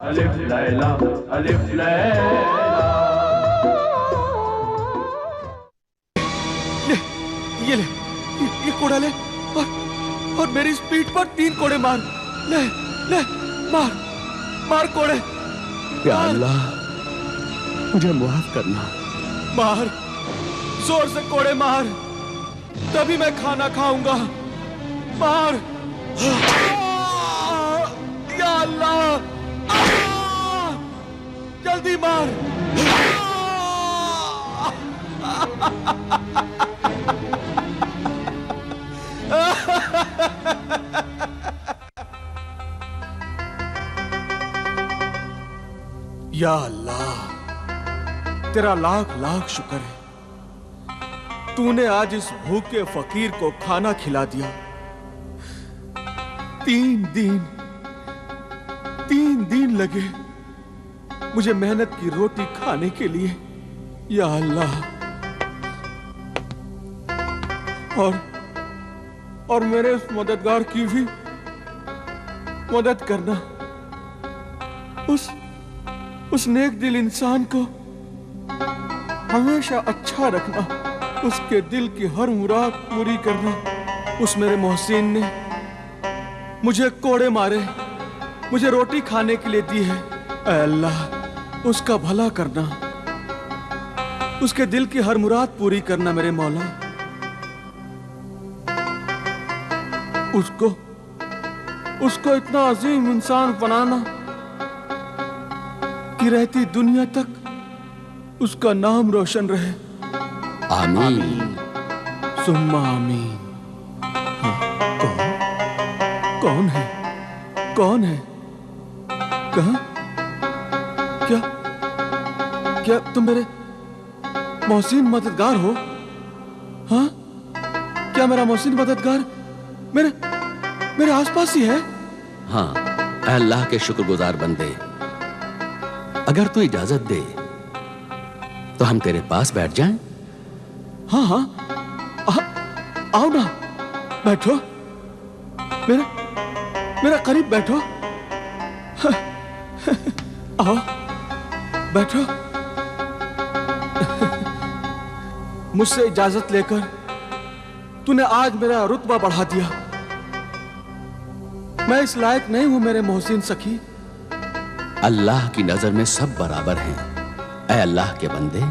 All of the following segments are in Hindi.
अलिफ लैला अलिफ लैला। ये ले, ये कोड़ा ले और मेरी स्पीड पर 3 कोड़े मार। ले ले मार मार कोड़े। या अल्लाह मुझे माफ करना। मार जोर से कोड़े मार, तभी मैं खाना खाऊंगा। मार या अल्लाह, जल्दी मार। या अल्लाह तेरा लाख लाख शुक्र है, तूने आज इस भूखे फकीर को खाना खिला दिया। 3 दिन लगे मुझे मेहनत की रोटी खाने के लिए। या अल्लाह, और मेरे उस मददगार की भी मदद करना। उस नेक दिल इंसान को हमेशा अच्छा रखना, उसके दिल की हर मुराद पूरी करना। उस मेरे मोहसिन ने मुझे कोड़े मारे, मुझे रोटी खाने के लिए दी है। ऐ अल्लाह, उसका भला करना, उसके दिल की हर मुराद पूरी करना मेरे मौला। उसको इतना अजीम इंसान बनाना कि रहती दुनिया तक उसका नाम रोशन रहे। आमीन सुम्मा आमीन। हाँ, कौन है? कौन है? कहाँ? क्या तुम मेरे मोहसिन मददगार हो? हाँ, क्या मेरा मोहसिन मददगार मेरे आसपास ही है? हाँ, अल्लाह के शुक्रगुजार बंदे, अगर तू इजाजत दे तो हम तेरे पास बैठ जाएं? हाँ, आओ ना, बैठो, मेरा करीब बैठो। आओ बैठो। मुझसे इजाजत लेकर तूने आज मेरा रुतबा बढ़ा दिया। मैं इस लायक नहीं हूं मेरे मोहसिन सखी। अल्लाह की नजर में सब बराबर हैं। ऐ अल्लाह के बंदे,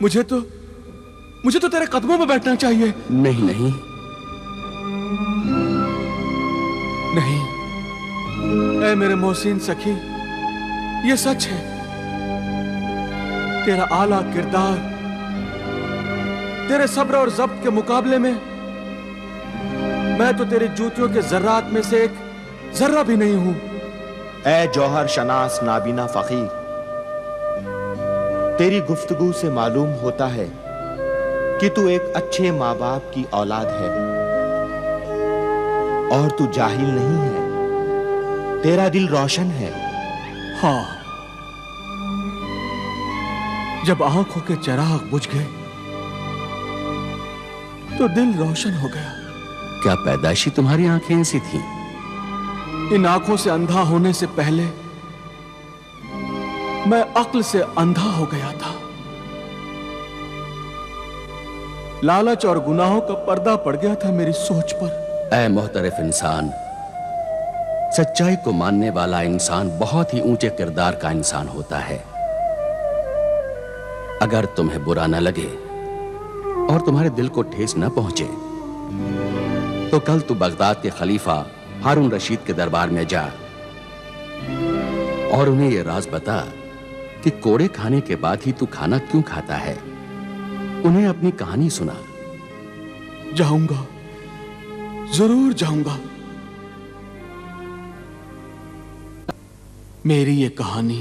मुझे तो तेरे कदमों में बैठना चाहिए। नहीं नहीं नहीं, ऐ मेरे मोहसिन सखी, ये सच है। तेरा आला किरदार, तेरे सब्र और ज़ब्त के मुकाबले में मैं तो तेरी जूतियों के जर्रात में से एक जर्रा भी नहीं हूं। ऐ जौहर शनास नाबीना फकीर, तेरी गुफ्तगू से मालूम होता है कि तू एक अच्छे माँ बाप की औलाद है और तू जाहिल नहीं है, तेरा दिल रोशन है। हाँ, जब आंखों के चिराग बुझ गए तो दिल रोशन हो गया। क्या पैदाइशी तुम्हारी आंखें ऐसी थीं? इन आंखों से अंधा होने से पहले मैं अक्ल से अंधा हो गया था। लालच और गुनाहों का पर्दा पड़ गया था मेरी सोच पर। ऐ मोहतरफ इंसान, सच्चाई को मानने वाला इंसान बहुत ही ऊंचे किरदार का इंसान होता है। अगर तुम्हें बुरा न लगे और तुम्हारे दिल को ठेस न पहुंचे तो कल तू बगदाद के खलीफा हारून रशीद के दरबार में जा और उन्हें यह राज बता कि कोड़े खाने के बाद ही तू खाना क्यों खाता है। उन्हें अपनी कहानी सुना। जाऊंगा, जरूर जाऊंगा। मेरी ये कहानी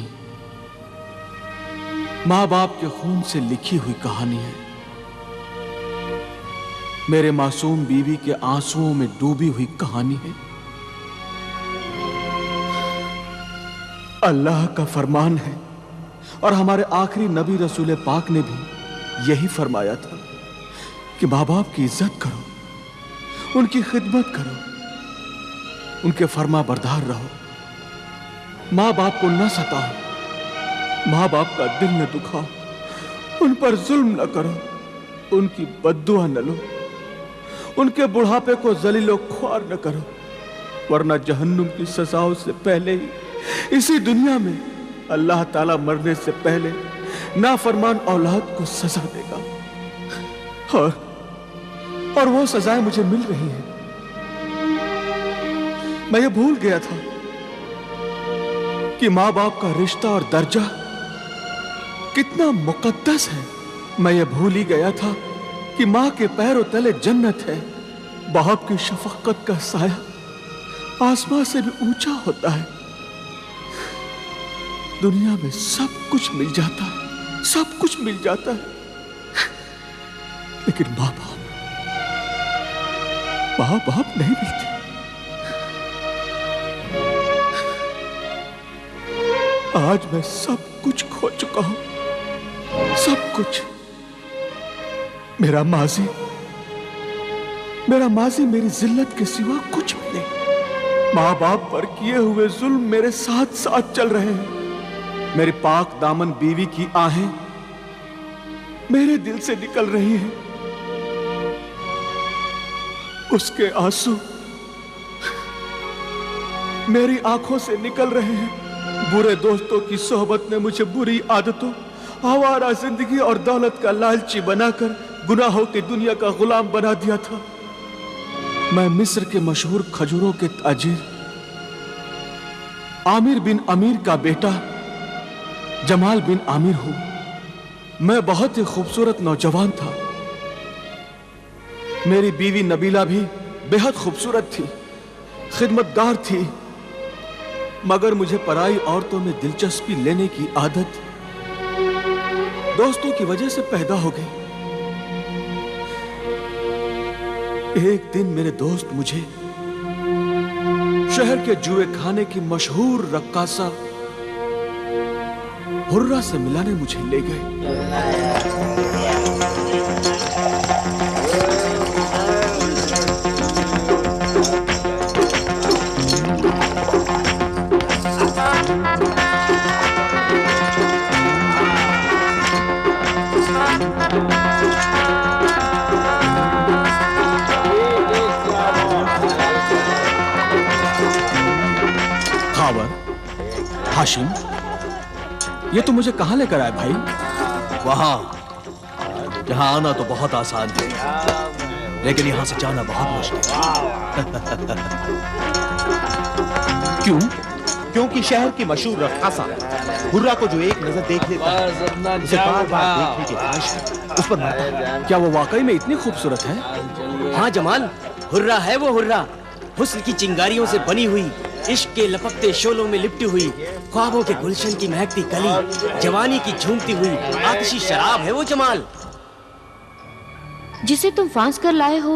माँ बाप के खून से लिखी हुई कहानी है। मेरे मासूम बीवी के आंसुओं में डूबी हुई कहानी है। अल्लाह का फरमान है और हमारे आखिरी नबी रसूल पाक ने भी यही फरमाया था कि माँ बाप की इज्जत करो, उनकी खिदमत करो, उनके फरमा बरदार रहो। माँ बाप को न सताओ, माँ बाप का दिल न दुखाओ, उन पर जुल्म न करो, उनकी बद्दुआ न लो, उनके बुढ़ापे को जलीलो ख्वार न करो, वरना जहन्नुम की सजाओं से पहले ही इसी दुनिया में अल्लाह ताला मरने से पहले नाफरमान औलाद को सजा देगा। और वो सजाएं मुझे मिल रही हैं। मैं ये भूल गया था कि माँ बाप का रिश्ता और दर्जा कितना मुकद्दस है। मैं ये भूल ही गया था कि माँ के पैरों तले जन्नत है। बाप की शफकत का साया आसमां से भी ऊंचा होता है। दुनिया में सब कुछ मिल जाता है, सब कुछ मिल जाता है, लेकिन माँ बाप नहीं मिलते। आज मैं सब कुछ खो चुका हूं, सब कुछ। मेरा माजी मेरी जिल्लत के सिवा कुछ भी नहीं। माँ बाप पर किए हुए जुल्म मेरे साथ साथ चल रहे हैं। मेरी पाक दामन बीवी की आहें मेरे दिल से निकल रही हैं। उसके आंसू मेरी आंखों से निकल रहे हैं। बुरे दोस्तों की सोहबत ने मुझे बुरी आदतों, आवारा जिंदगी और दौलत का लालची बनाकर गुनाहों की दुनिया का गुलाम बना दिया था। मैं मिस्र के मशहूर खजूरों के ताजिर आमिर बिन अमीर का बेटा जमाल बिन आमिर हूं। मैं बहुत ही खूबसूरत नौजवान था। मेरी बीवी नबीला भी बेहद खूबसूरत थी, खिदमतगार थी, मगर मुझे पराई औरतों में दिलचस्पी लेने की आदत दोस्तों की वजह से पैदा हो गई। एक दिन मेरे दोस्त मुझे शहर के जुए खाने की मशहूर रक्कासा हुर्रा से मिलाने मुझे ले गए। हाशिम, ये तो मुझे कहां लेकर आए भाई? वहां जहां आना तो बहुत आसान है, लेकिन यहां से जाना बहुत मुश्किल है। क्यों? क्योंकि शहर की मशहूर रक्कासा हुर्रा को जो एक नजर देख लेता है, उसे बार बार देखने की ख्वाहिश उस पर मरता है। क्या वो वाकई में इतनी खूबसूरत है? हाँ जमाल, हुर्रा है वो हुर्रा। हुस्न की चिंगारियों से बनी हुई, इश्क के लपकते शोलों में लिपटी हुई, ख्वाबों के गुलशन की महकती कली, जवानी की झूमती हुई आतिशी शराब है वो जमाल। जिसे तुम फांस कर लाए हो,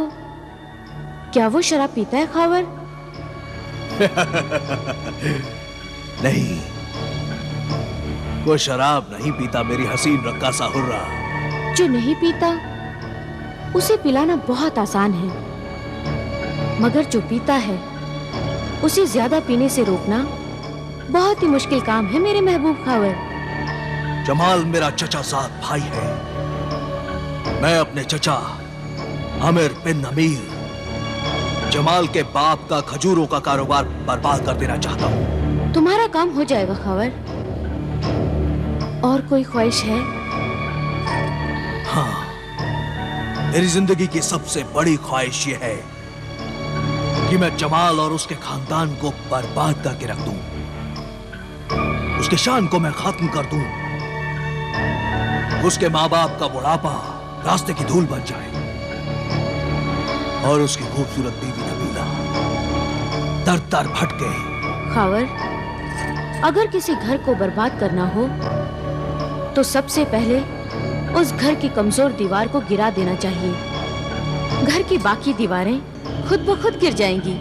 क्या वो शराब पीता है खावर? नहीं, वो शराब नहीं पीता मेरी हसीन रक्कासा हुर्रा। जो नहीं पीता उसे पिलाना बहुत आसान है, मगर जो पीता है उसे ज्यादा पीने से रोकना बहुत ही मुश्किल काम है मेरे महबूब खावर। जमाल मेरा चचा साथ भाई है। मैं अपने चचा आमिर बिन अमीर जमाल के बाप का खजूरों का कारोबार बर्बाद कर देना चाहता हूँ। तुम्हारा काम हो जाएगा खावर। और कोई ख्वाहिश है? हाँ, मेरी जिंदगी की सबसे बड़ी ख्वाहिश ये है कि मैं जमाल और उसके खानदान को बर्बाद करके रख दूं, उसके शान को मैं खत्म कर दूं, उसके माँ बाप का बुढ़ापा रास्ते की धूल बन जाए और उसकी खूबसूरत बीवी नबीला दर दर भटके। खावर, अगर किसी घर को बर्बाद करना हो तो सबसे पहले उस घर की कमजोर दीवार को गिरा देना चाहिए। घर की बाकी दीवारें खुद ब खुद गिर जाएंगी।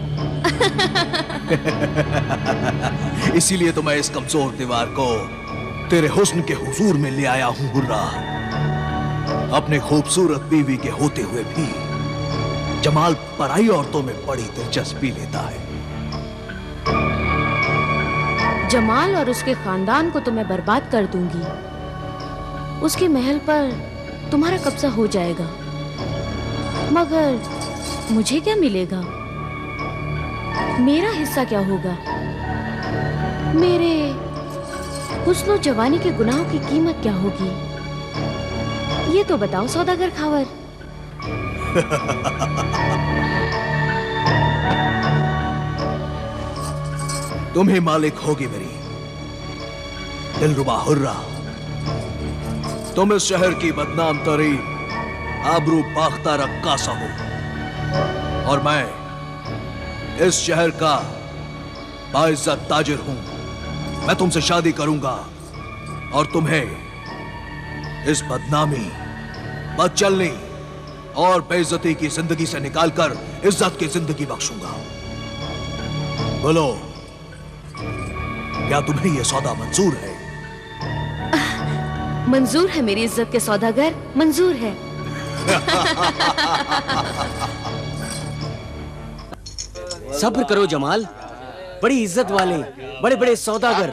इसीलिए तो मैं इस कमजोर दीवार को तेरे हुस्न के हुजूर में ले आया हूं हुर्रा। अपने खूबसूरत बीवी के होते हुए भी जमाल पराई औरतों में बड़ी दिलचस्पी लेता है। जमाल और उसके खानदान को तो मैं बर्बाद कर दूंगी। उसके महल पर तुम्हारा कब्जा हो जाएगा, मगर मुझे क्या मिलेगा? मेरा हिस्सा क्या होगा? मेरे हुस्न जवानी के गुनाहों की कीमत क्या होगी? ये तो बताओ सौदागर खावर। तुम ही मालिक होगी मेरी दिलरुबा हुर्रा। तुम इस शहर की बदनाम तरीन आबरू बाख्ता रक्कासा हो, और मैं इस शहर का बाइज्जत ताजिर हूं। मैं तुमसे शादी करूंगा और तुम्हें इस बदनामी, बदचलनी और बेइज्जती की जिंदगी से निकालकर इज्जत की जिंदगी बख्शूंगा। बोलो, क्या तुम्हें यह सौदा मंजूर है? मंजूर है मेरी इज्जत के सौदागर, मंजूर है। सब्र करो जमाल, बड़ी इज्जत वाले बड़े बड़े सौदागर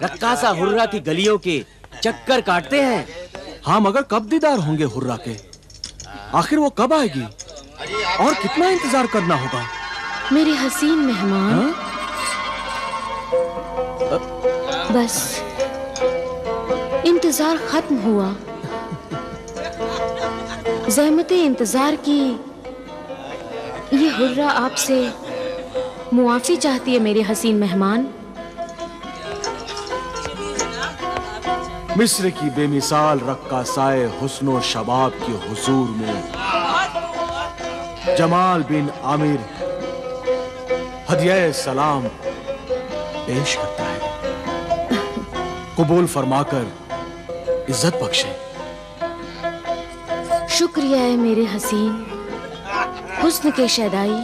रक्कासा हुर्रा की गलियों के चक्कर काटते हैं। हाँ, मगर कब दीदार होंगे हुर्रा के? आखिर वो कब आएगी और कितना इंतजार करना होगा? मेरे हसीन मेहमान, बस इंतजार खत्म हुआ। ज़हमते इंतजार की ये हुर्रा आपसे मुआफी चाहती है मेरे हसीन मेहमान। मिस्र की बेमिसाल रक्कासाए हुस्नो शबाब के हुजूर में जमाल बिन आमिर हदिया सलाम पेश करता है। कबूल फरमाकर इज्जत बख्शे। शुक्रिया है मेरे हसीन हुस्न के शैदाई,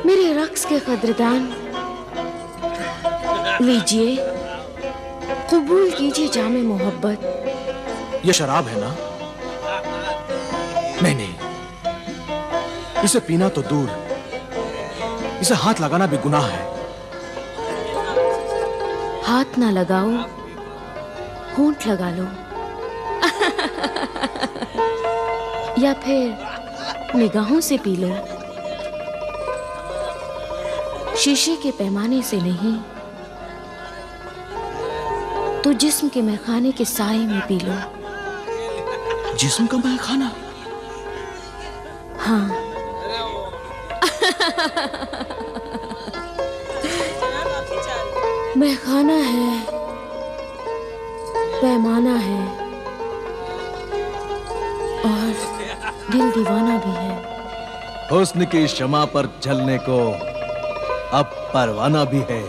मेरे रक्स के कदरदान। लीजिए, कबूल कीजिए जामे मोहब्बत। ये शराब है ना? नहीं नहीं, इसे पीना तो दूर, इसे हाथ लगाना भी गुनाह है। हाथ ना लगाओ, होंठ लगा लो। या फिर निगाहों से पी लो। शीशे के पैमाने से नहीं, तो जिस्म के मैखाने के साए में पी लो। जिस्म का मैखाना? हाँ। मैखाना है, पैमाना है, और दिल दीवाना भी है। हुस्न की शमा पर जलने को अब परवाना भी है।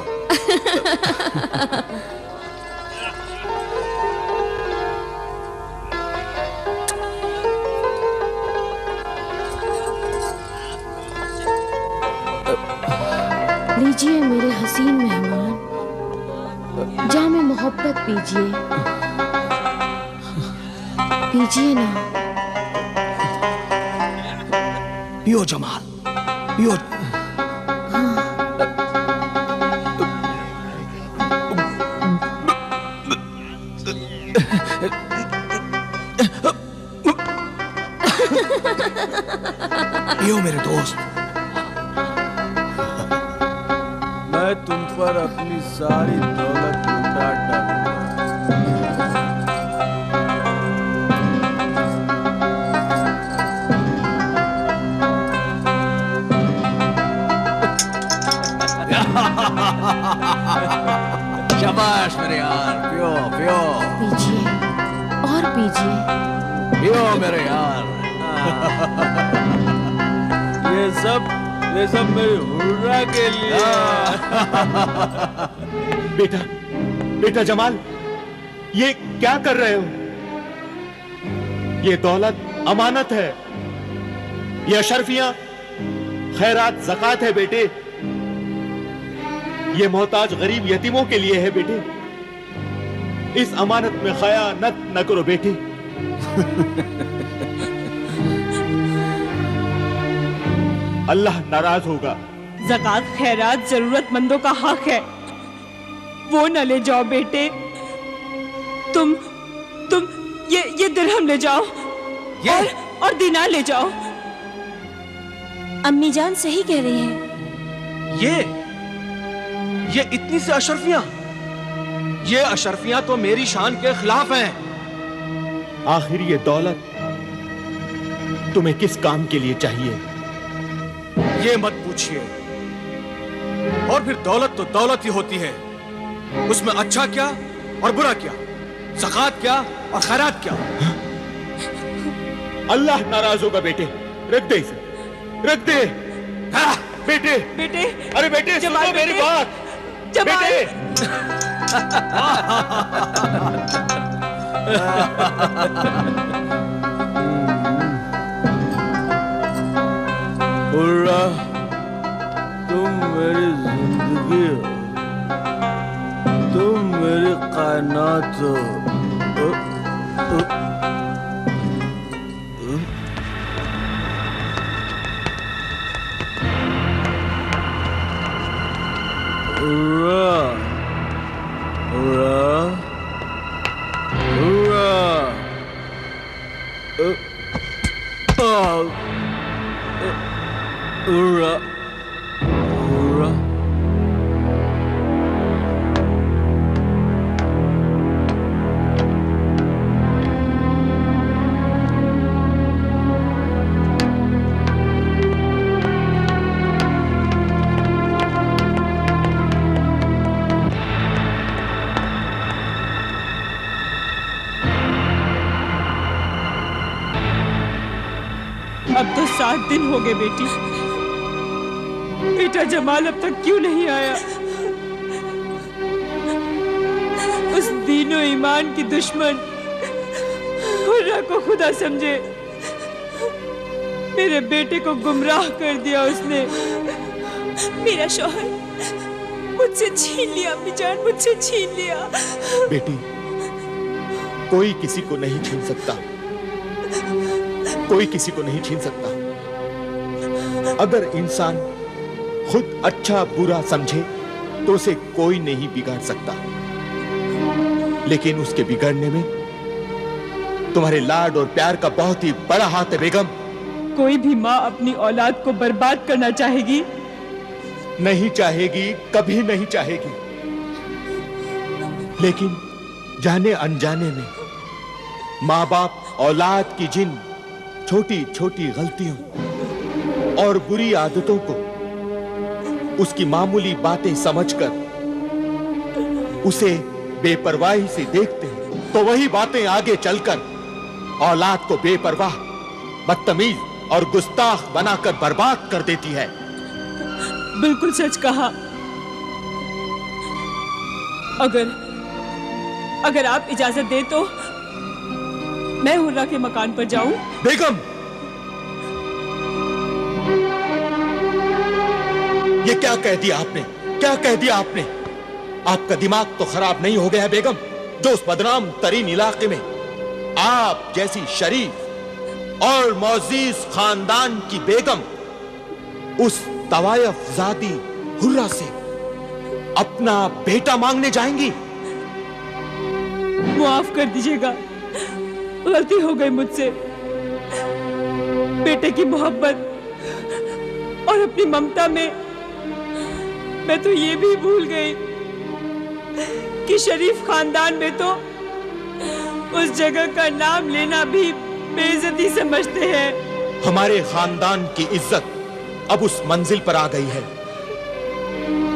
लीजिए मेरे हसीन मेहमान, जामे मोहब्बत पीजिए। पीजिए ना। पियो जमाल, पियो। पियो मेरे दोस्त। मैं तुम पर अपनी सारी दौलत लुटा डालूंगा। शाबाश मेरे यार, पियो पियो। पीजिए और पीजिए। पियो मेरे यार। ये सब मेरे हुर्रा के लिए। बेटा, बेटा जमाल, ये क्या कर रहे हो? ये दौलत अमानत है, ये अशरफियां खैरात ज़कात है बेटे। ये मोहताज गरीब यतीमों के लिए है बेटे। इस अमानत में खयानत न करो बेटे। अल्लाह नाराज होगा। ज़कात खैरात जरूरतमंदों का हक है। वो न ले जाओ बेटे। तुम ये दिरहम ले जाओ और दिनार ले जाओ। अम्मी जान सही कह रही हैं। ये इतनी सी अशरफियां, ये अशरफियां तो मेरी शान के खिलाफ हैं। आखिर ये दौलत तुम्हें किस काम के लिए चाहिए? ये मत पूछिए। और फिर दौलत तो दौलत ही होती है, उसमें अच्छा क्या और बुरा क्या, ज़कात क्या और खैरात क्या। अल्लाह नाराज होगा बेटे, रख दे इसे, रख दे। बेटे बेटे, अरे बेटे सुनो मेरी बात। बेटे हुर्रा, तुम मेरी जिंदगी हो, तुम मेरी कायनात हो। Hurrah, hurrah, hurrah, hurrah, hurrah. अब तो 7 दिन हो गए बेटी। बेटा जमाल अब तक क्यों नहीं आया? उस दीनो ईमान की दुश्मन हुर्रा को खुदा समझे मेरे बेटे को गुमराह कर दिया उसने। मेरा शौहर मुझसे छीन लिया अम्मी जान, मुझसे छीन लिया। बेटी, कोई किसी को नहीं छीन सकता, कोई किसी को नहीं छीन सकता। अगर इंसान खुद अच्छा बुरा समझे तो उसे कोई नहीं बिगाड़ सकता, लेकिन उसके बिगड़ने में तुम्हारे लाड और प्यार का बहुत ही बड़ा हाथ है बेगम। कोई भी माँ अपनी औलाद को बर्बाद करना चाहेगी? नहीं चाहेगी, कभी नहीं चाहेगी। लेकिन जाने अनजाने में माँ बाप औलाद की जिन छोटी छोटी गलतियों और बुरी आदतों को उसकी मामूली बातें समझकर उसे बेपरवाही से देखते हैं, तो वही बातें आगे चलकर औलाद को बेपरवाह, बदतमीज और गुस्ताख बनाकर बर्बाद कर देती है। बिल्कुल सच कहा। अगर आप इजाजत दे तो मैं हुर्रा के मकान पर जाऊं? बेगम, ये क्या कह दिया आपने? क्या कह दिया आपने? आपका दिमाग तो खराब नहीं हो गया है बेगम, जो उस बदनाम तरीन इलाके में आप जैसी शरीफ और मोअज़्ज़िज़ खानदान की बेगम उस तवायफ ज़ादी हुर्रा से अपना बेटा मांगने जाएंगी? माफ कर दीजिएगा, गलती हो गई मुझसे। बेटे की मोहब्बत और अपनी ममता में मैं तो ये भी भूल गई कि शरीफ खानदान में तो उस जगह का नाम लेना भी बेइज्जती समझते हैं। हमारे खानदान की इज्जत अब उस मंजिल पर आ गई है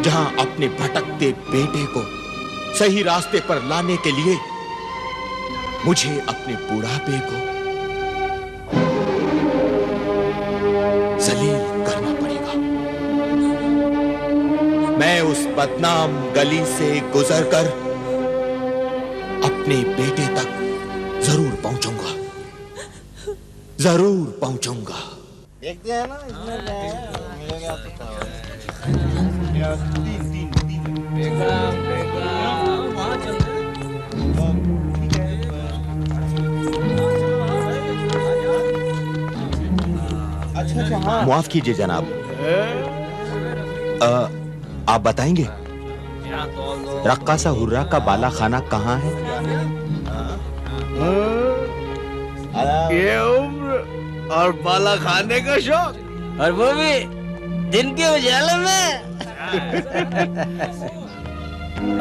जहां अपने भटकते बेटे को सही रास्ते पर लाने के लिए मुझे अपने बुढ़ापे को जलील करना पड़ेगा। मैं उस बदनाम गली से गुजरकर अपने बेटे तक जरूर पहुंचूंगा, जरूर पहुंचूंगा। देखते हैं ना इसमें मिलेगा अच्छा। हाँ, माफ कीजिए जनाब, आप बताएंगे? रक्कासा हुर्रा का बाला खाना कहाँ है? ये उम्र और बाला खाने का शौक, और वो भी दिन के उजाले में।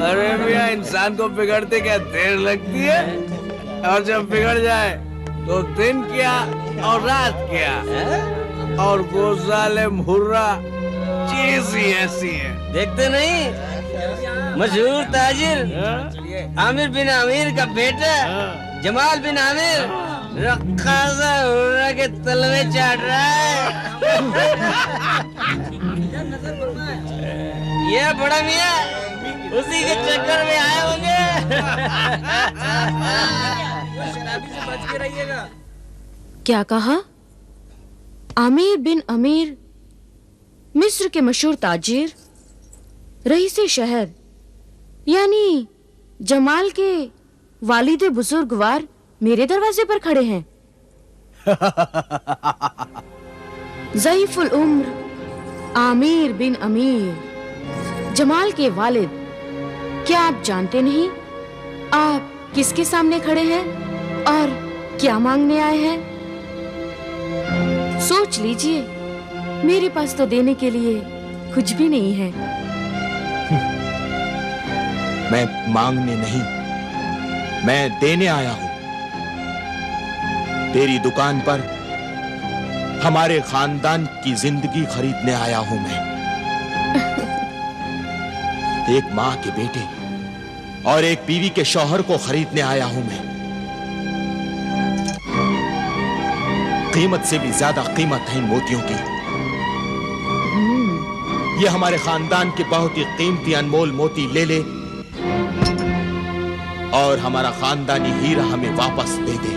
अरे मियाँ, इंसान को बिगड़ते क्या देर लगती है, और जब बिगड़ जाए तो दिन क्या और रात क्या। और वो जालिम हुर्रा चीज ही ऐसी है। देखते नहीं, मशहूर ताजिर आमिर बिन आमिर का बेटा जमाल बिन आमिर रक्कासा हुर्रा के तलवे चाट रहा है। ये बड़ा मियाँ उसी के चक्कर में आए होंगे। बच के रहिएगा। क्या कहा? आमिर बिन अमीर, मिस्र के मशहूर ताजिर, रईसे शहर, यानी जमाल के वालिद बुजुर्गवार मेरे दरवाजे पर खड़े हैं। ज़ईफुल उम्र आमिर बिन अमीर, जमाल के वालिद। क्या आप जानते नहीं आप किसके सामने खड़े हैं और क्या मांगने आए हैं? सोच लीजिए, मेरे पास तो देने के लिए कुछ भी नहीं है। मैं मांगने नहीं, मैं देने आया हूं। तेरी दुकान पर हमारे खानदान की जिंदगी खरीदने आया हूं मैं। एक माँ के बेटे और एक बीवी के शौहर को खरीदने आया हूं मैं। कीमत से भी ज्यादा कीमत है इन मोतियों की। ये हमारे खानदान के बहुत ही कीमती अनमोल मोती ले ले और हमारा खानदानी हीरा हमें वापस दे दे।